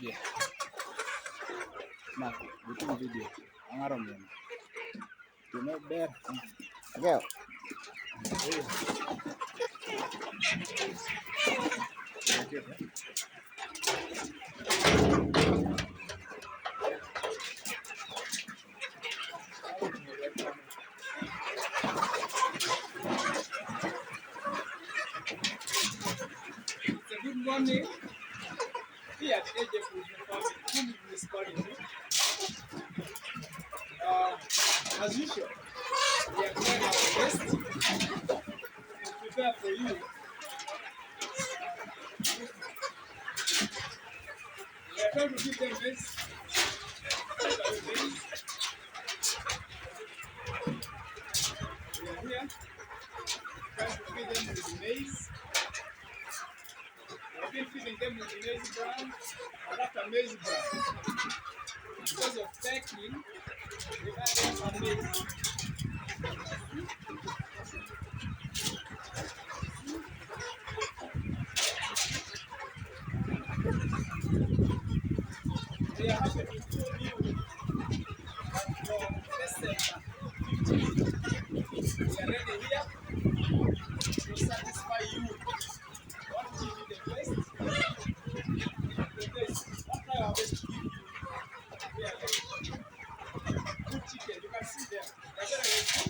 Yeah. Nah, bikin video. Angarom yan. You know there. Go. It's a good morning. Here at AJ municipality. As usual, we are trying our best to prepare for you. We are trying to give them this. We are here trying to feed them with maize. We have been feeding them with maize bran and after maize bran. Because of packing, we added some maize. We are happy to show you that for this center, we are ready here to satisfy you. Want to give you the best? The best. What I have best to give you? We are ready. Good chicken, you can see them. We are very ready.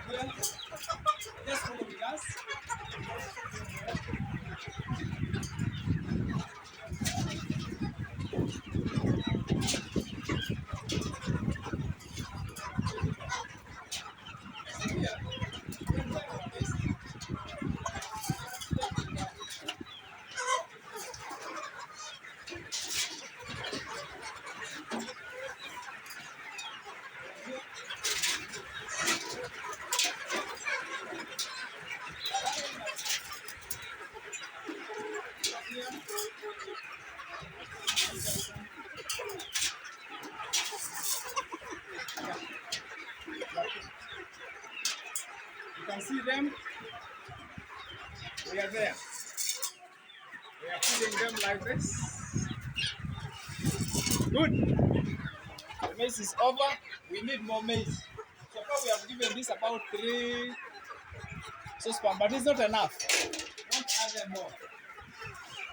Here, just follow with us. Here, we are trying our best. You can see them. We are there. We are feeding them like this. Good. The maize is over. We need more maize. So far we have given this about 3 saucepan, but it's not enough. Don't add them more.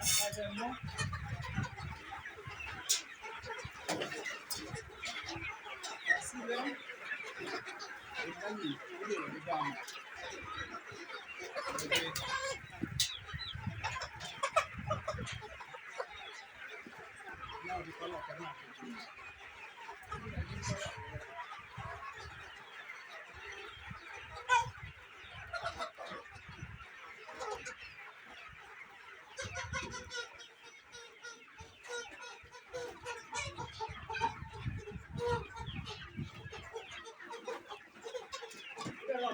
Don't add them more. You see them? Now the color cannot.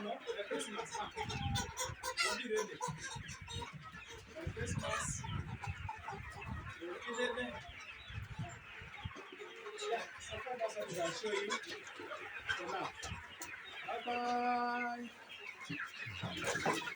The Christmas come. We'll be ready. The Christmas. We'll be ready. Yeah, so far that's what I'll show you for now. Bye bye.